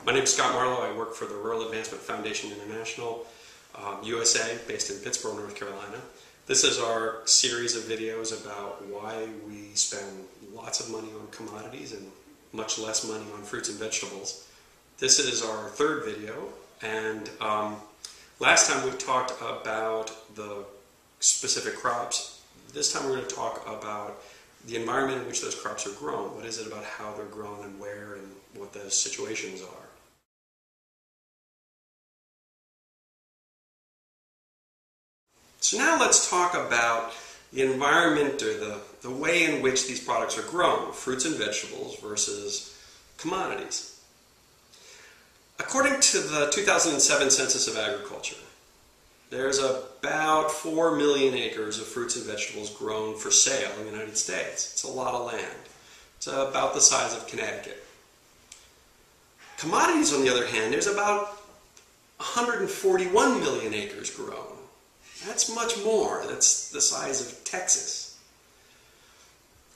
My name is Scott Marlowe. I work for the Rural Advancement Foundation International, USA, based in Pittsburgh, North Carolina. This is our series of videos about why we spend lots of money on commodities and much less money on fruits and vegetables. This is our third video, and last time we talked about the specific crops. This time we're going to talk about the environment in which those crops are grown. What is it about how they're grown and where and what those situations are. So now let's talk about the environment or the way in which these products are grown, fruits and vegetables versus commodities. According to the 2007 Census of Agriculture, there's about 4 million acres of fruits and vegetables grown for sale in the United States. It's a lot of land. It's about the size of Connecticut. Commodities, on the other hand, there's about 141 million acres grown. That's much more. That's the size of Texas.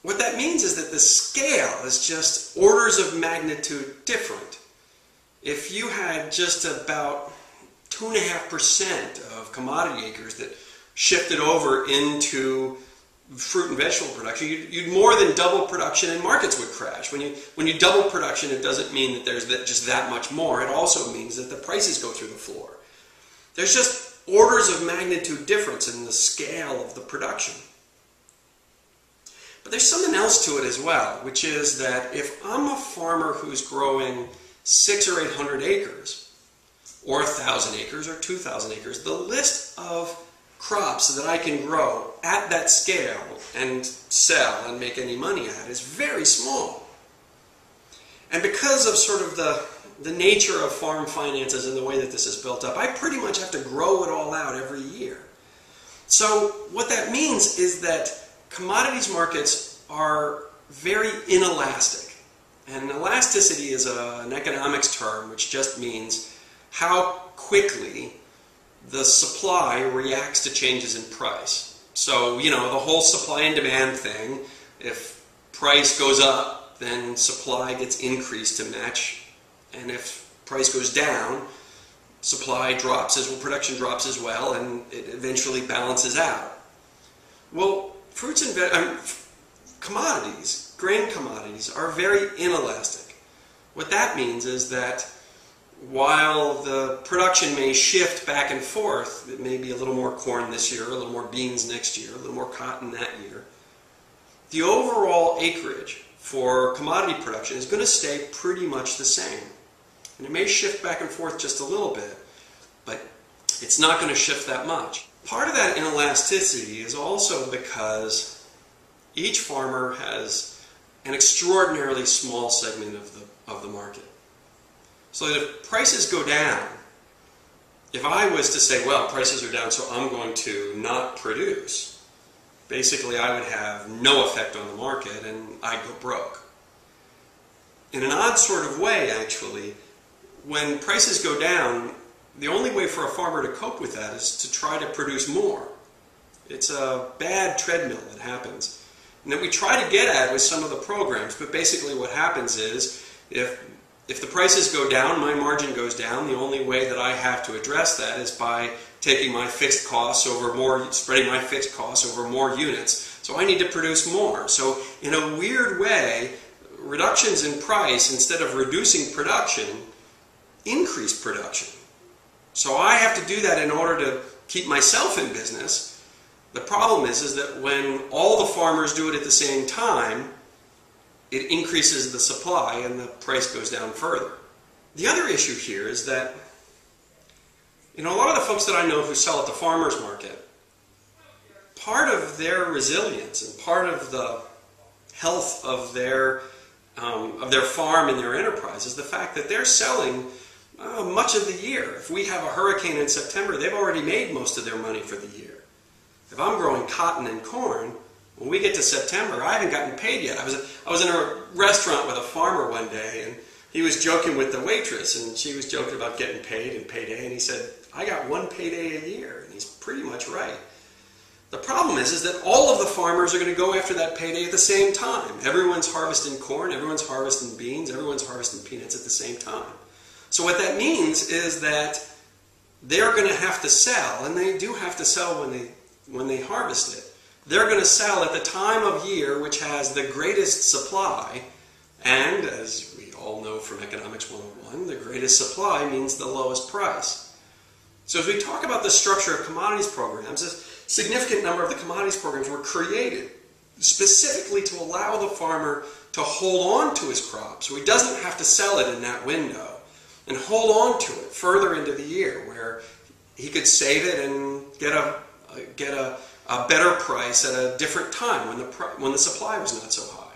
What that means is that the scale is just orders of magnitude different. If you had just about 2.5% of commodity acres that shifted over into fruit and vegetable production, you'd more than double production and markets would crash. When you double production, it doesn't mean that there's just that much more. It also means that the prices go through the floor. There's just orders of magnitude difference in the scale of the production. But there's something else to it as well, which is that if I'm a farmer who's growing 600 or 800 acres, or 1,000 acres, or 2,000 acres, the list of crops that I can grow at that scale and sell and make any money at is very small. And because of sort of the nature of farm finances and the way that this is built up, I pretty much have to grow it all out every year. So what that means is that commodities markets are very inelastic. And elasticity is an economics term which just means how quickly the supply reacts to changes in price. So, you know, the whole supply and demand thing, if price goes up, then supply gets increased to match. And if price goes down, supply drops as well, production drops as well, and it eventually balances out. Well, fruits and commodities, grain commodities, are very inelastic. What that means is that while the production may shift back and forth, it may be a little more corn this year, a little more beans next year, a little more cotton that year, the overall acreage for commodity production is going to stay pretty much the same. And it may shift back and forth just a little bit, but it's not going to shift that much. Part of that inelasticity is also because each farmer has an extraordinarily small segment of the market. So that if prices go down, if I was to say, well, prices are down, so I'm going to not produce, basically I would have no effect on the market and I'd go broke. In an odd sort of way, actually, when prices go down, the only way for a farmer to cope with that is to try to produce more. It's a bad treadmill that happens. And that we try to get at with some of the programs, but basically what happens is, if the prices go down, my margin goes down. The only way that I have to address that is by taking my fixed costs over more, spreading my fixed costs over more units. So I need to produce more. So in a weird way, reductions in price, instead of reducing production, increase production. So I have to do that in order to keep myself in business. The problem is that when all the farmers do it at the same time, it increases the supply and the price goes down further. The other issue here is that, you know, a lot of the folks that I know who sell at the farmers market, part of their resilience and part of the health of their farm and their enterprise is the fact that they're selling much of the year. If we have a hurricane in September, they've already made most of their money for the year. If I'm growing cotton and corn, when we get to September, I haven't gotten paid yet. I was in a restaurant with a farmer one day, and he was joking with the waitress, and she was joking about getting paid and payday, and he said, I got one payday a year, and he's pretty much right. The problem is that all of the farmers are going to go after that payday at the same time. Everyone's harvesting corn, everyone's harvesting beans, everyone's harvesting peanuts at the same time. So what that means is that they're going to have to sell, and they do have to sell when they harvest it. They're going to sell at the time of year which has the greatest supply, and as we all know from Economics 101, the greatest supply means the lowest price. So as we talk about the structure of commodities programs, a significant number of the commodities programs were created specifically to allow the farmer to hold on to his crop so he doesn't have to sell it in that window, and hold on to it further into the year where he could save it and get a better price at a different time when the supply was not so high.